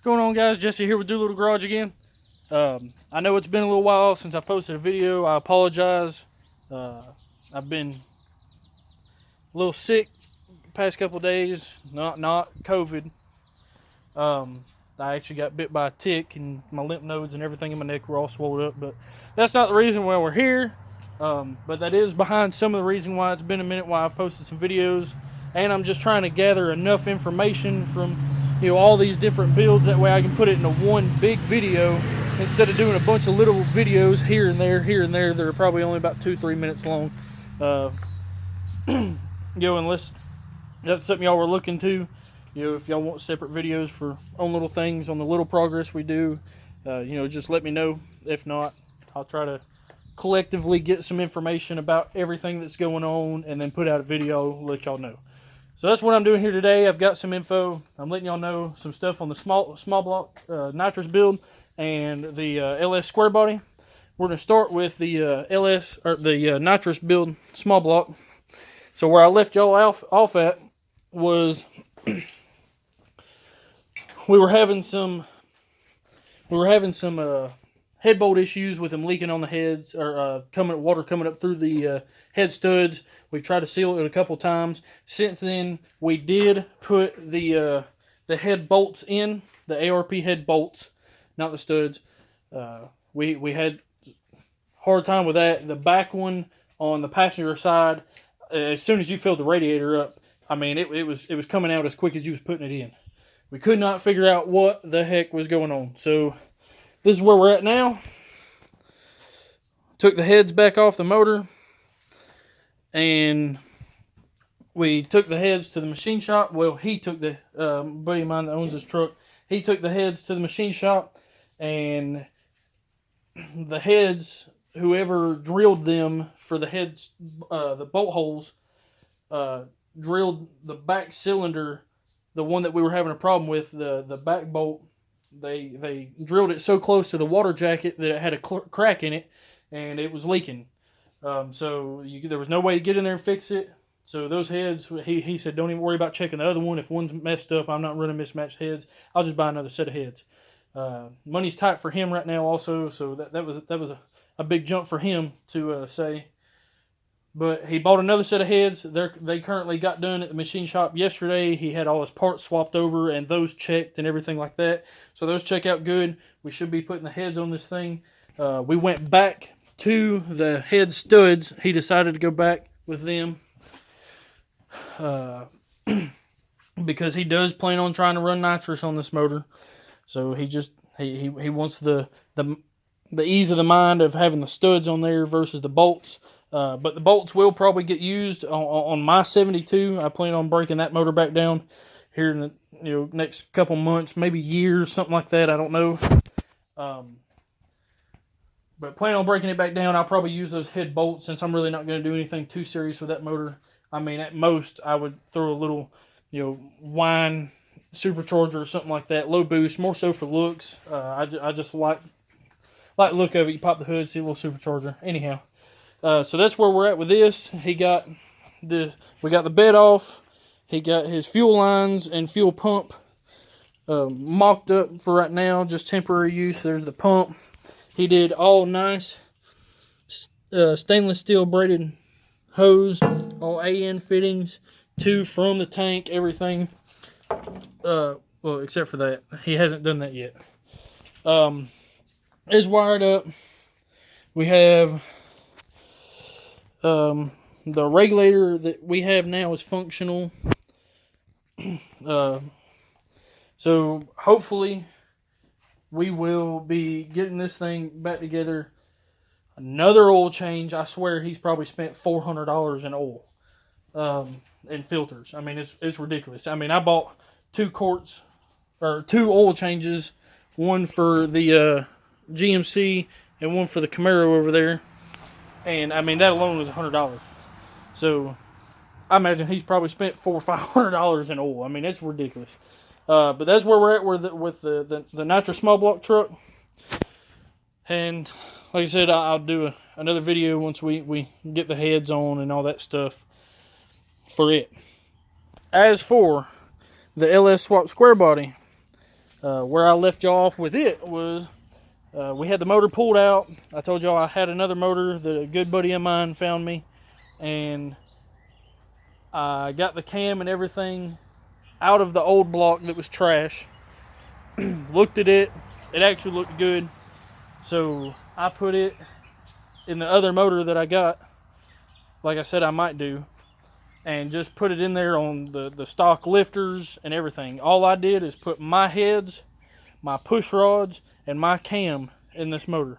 What's going on, guys? Jesse here with Doolittle Garage again. I know it's been a little while since I posted a video. I apologize. I've been a little sick the past couple days. Not COVID. I actually got bit by a tick, and my lymph nodes and everything in my neck were all swollen up. But that's not the reason why we're here. But that is behind some of the reason why it's been a minute why I've posted some videos. And I'm just trying to gather enough information from all these different builds, that way I can put it into one big video instead of doing a bunch of little videos here and there that are probably only about 2-3 minutes long. Unless that's something y'all were looking to, if y'all want separate videos for on little things, on the little progress we do, just let me know. If not, I'll try to collectively get some information about everything that's going on and then put out a video, let y'all know. So that's what I'm doing here today. I've got some info. I'm letting y'all know some stuff on the small block nitrous build and the LS square body. We're going to start with the nitrous build small block. So where I left y'all off at was we were having some head bolt issues with them leaking on the heads, or water coming up through the head studs. We've tried to seal it a couple times. Since then, we did put the head bolts in, the ARP head bolts, not the studs. We had hard time with that. The back one on the passenger side, as soon as you filled the radiator up, I mean, it was coming out as quick as you was putting it in. We could not figure out what the heck was going on. So this is where we're at now. Took the heads back off the motor, and we took the heads to the machine shop. Well, he took the buddy of mine that owns this truck. He took the heads to the machine shop, and the heads, whoever drilled them for the heads, the bolt holes, drilled the back cylinder, the one that we were having a problem with, the back bolt. They drilled it so close to the water jacket that it had a crack in it, and it was leaking. So there was no way to get in there and fix it. So those heads, he said, don't even worry about checking the other one. If one's messed up, I'm not running mismatched heads. I'll just buy another set of heads. Money's tight for him right now also, so that was a big jump for him to say. But he bought another set of heads. They currently got done at the machine shop yesterday. He had all his parts swapped over and those checked and everything like that. So those check out good. We should be putting the heads on this thing. We went back to the head studs. He decided to go back with them because he does plan on trying to run nitrous on this motor. So he wants the ease of the mind of having the studs on there versus the bolts. But the bolts will probably get used on my 72. I plan on breaking that motor back down here in the next couple months, maybe years, something like that. I don't know. But plan on breaking it back down. I'll probably use those head bolts since I'm really not going to do anything too serious with that motor. I mean, at most, I would throw a little, wine supercharger or something like that, low boost, more so for looks. I just like the look of it. You pop the hood, see a little supercharger. Anyhow. So that's where we're at with this. We got the bed off. He got his fuel lines and fuel pump mocked up for right now, just temporary use. There's the pump. He did all nice stainless steel braided hose, all AN fittings, 2 from the tank, everything. Well, except for that, he hasn't done that yet. It's wired up. We have the regulator that we have now is functional. So hopefully we will be getting this thing back together. Another oil change. I swear he's probably spent $400 in oil and filters. I mean, it's ridiculous. I mean, I bought 2 oil changes, one for the GMC and one for the Camaro over there. And I mean, that alone was $100. So I imagine he's probably spent $400 or $500 in oil. I mean, it's ridiculous. But that's where we're at with the nitrous small block truck. And like I said, I'll do another video once we get the heads on and all that stuff for it. As for the LS swap square body, Where I left y'all off with it was we had the motor pulled out. I told y'all I had another motor that a good buddy of mine found me, and I got the cam and everything out of the old block that was trash. Looked at it. It actually looked good. So I put it in the other motor that I got, like I said I might do, and just put it in there on the stock lifters and everything. All I did is put my heads, my push rods, and my cam in this motor.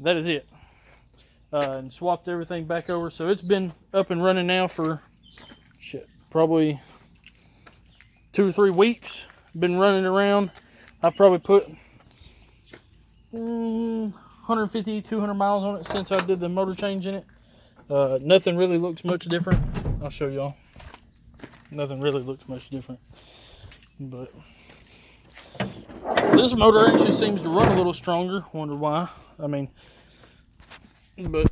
That is it. And swapped everything back over. So it's been up and running now for probably 2 or 3 weeks. Been running around. I've probably put 150, 200 miles on it since I did the motor change in it. Nothing really looks much different. I'll show y'all. Nothing really looks much different. But this motor actually seems to run a little stronger. Wonder why. I mean, but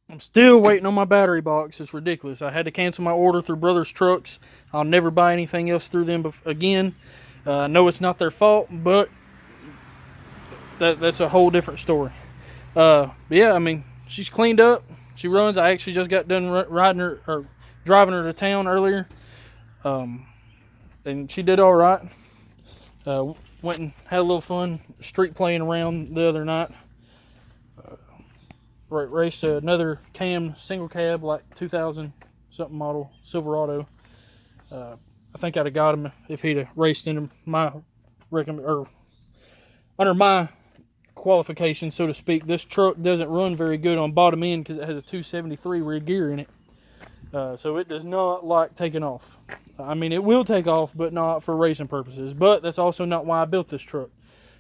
I'm still waiting on my battery box. It's ridiculous. I had to cancel my order through Brothers Trucks. I'll never buy anything else through them again. I know it's not their fault, but that's a whole different story. But yeah, I mean, she's cleaned up. She runs. I actually just got done riding her or driving her to town earlier, and she did all right. Went and had a little fun street playing around the other night. Raced another cam single cab, like 2000 something model Silverado. I think I'd have got him if he'd have raced into my under my qualification, so to speak. This truck doesn't run very good on bottom end because it has a 273 rear gear in it. So it does not like taking off. I mean, it will take off, but not for racing purposes. But that's also not why I built this truck.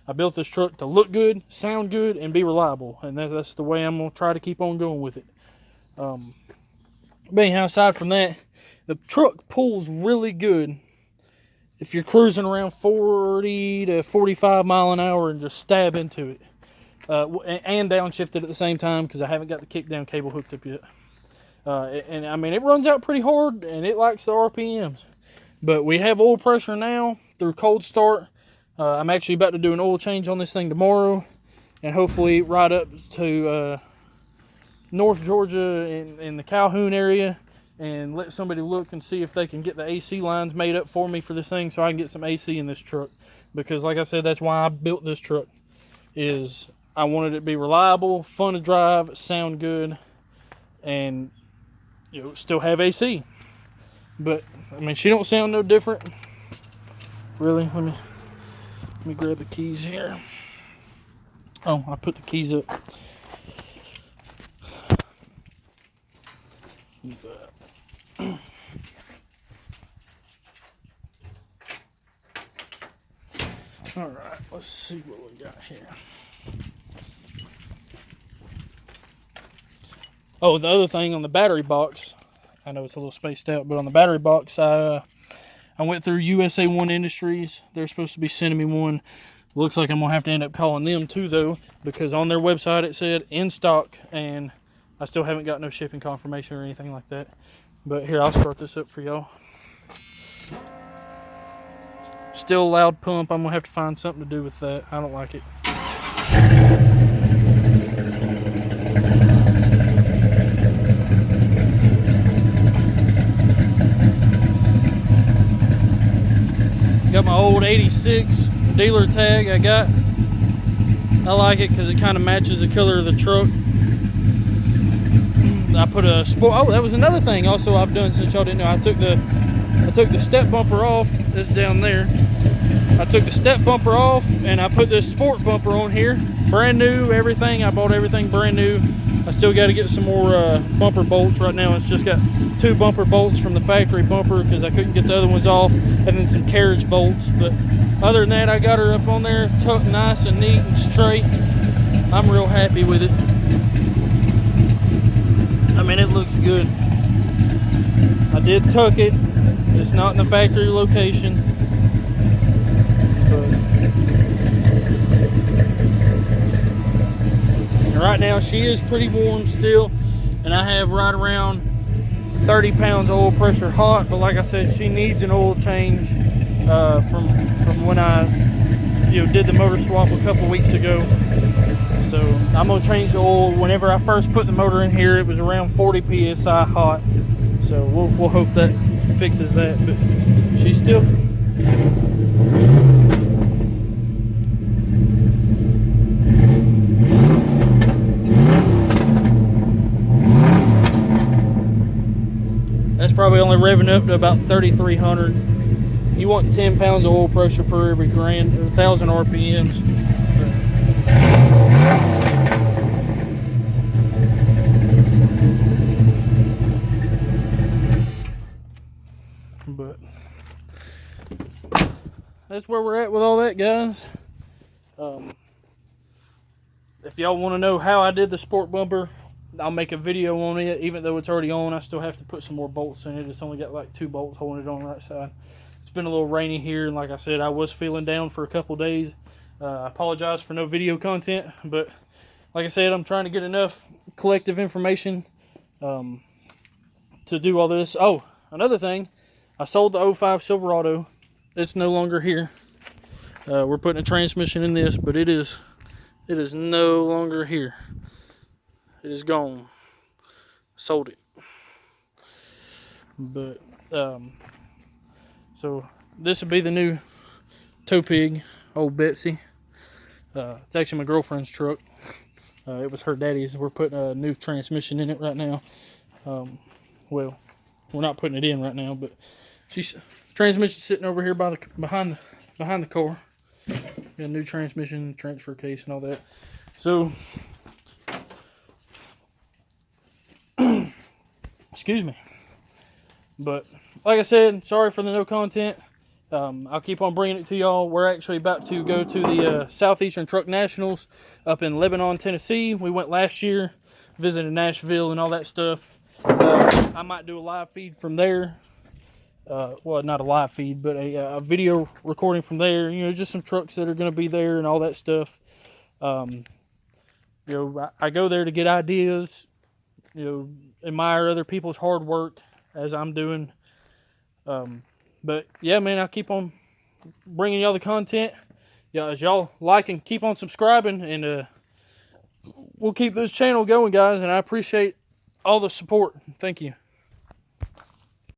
I built this truck to look good, sound good, and be reliable. And that's the way I'm going to try to keep on going with it. But anyhow, aside from that, the truck pulls really good if you're cruising around 40 to 45 mile an hour and just stab into it. And downshifted at the same time because I haven't got the kickdown cable hooked up yet. And I mean, it runs out pretty hard and it likes the RPMs. But we have oil pressure now through cold start. I'm actually about to do an oil change on this thing tomorrow and hopefully ride up to North Georgia in the Calhoun area and let somebody look and see if they can get the AC lines made up for me for this thing so I can get some AC in this truck. Because like I said, that's why I built this truck, is I wanted it to be reliable, fun to drive, sound good, and still have AC. But I mean, she don't sound no different. Really, let me grab the keys here. Oh, I put the keys up. All right, let's see what we got here. Oh, the other thing on the battery box, I know it's a little spaced out, but on the battery box, I went through USA One Industries. They're supposed to be sending me one. Looks like I'm going to have to end up calling them too, though, because on their website it said in stock, and I still haven't got no shipping confirmation or anything like that. But here, I'll start this up for y'all. Still a loud pump. I'm going to have to find something to do with that. I don't like it. Got my old 86 dealer tag I got. I like it because it kind of matches the color of the truck. I put a sport. Oh, that was another thing also I've done since y'all didn't know. I took the step bumper off. It's down there. I took the step bumper off and I put this sport bumper on here. Brand new, everything. I bought everything brand new. I still got to get some more bumper bolts. Right now it's just got 2 bumper bolts from the factory bumper because I couldn't get the other ones off, and then some carriage bolts. But other than that, I got her up on there tucked nice and neat and straight. I'm real happy with it. I mean, it looks good. I did tuck it. It's not in the factory location. And right now she is pretty warm still, and I have right around 30 pounds of oil pressure hot, but like I said, she needs an oil change from when I did the motor swap a couple weeks ago. So I'm gonna change the oil. Whenever I first put the motor in here, it was around 40 psi hot. So we'll hope that fixes that. But she's still. That's probably only revving up to about 3,300. You want 10 pounds of oil pressure per every 1,000 RPMs. But that's where we're at with all that, guys. If y'all want to know how I did the sport bumper, I'll make a video on it. Even though it's already on, I still have to put some more bolts in it. It's only got like 2 bolts holding it on the right side. It's been a little rainy here, and like I said, I was feeling down for a couple days. I apologize for no video content, but like I said, I'm trying to get enough collective information to do all this. Oh, another thing, I sold the 05 Silverado. It's no longer here. We're putting a transmission in this, but it is no longer here. It is gone. Sold it. But so this would be the new tow pig, old Betsy. It's actually my girlfriend's truck. It was her daddy's. We're putting a new transmission in it right now. Well, we're not putting it in right now, but transmission's sitting over here behind the car. Got a new transmission, transfer case, and all that. So, excuse me. But like I said, sorry for the no content. I'll keep on bringing it to y'all. We're actually about to go to the Southeastern Truck Nationals up in Lebanon, Tennessee. We went last year, visited Nashville and all that stuff. I might do a live feed from there. Well, not a live feed, but a video recording from there. Just some trucks that are going to be there and all that stuff. I go there to get ideas. Admire other people's hard work as I'm doing. But yeah, man, I'll keep on bringing y'all the content. Yeah, as y'all like and keep on subscribing, and we'll keep this channel going, guys. And I appreciate all the support. Thank you.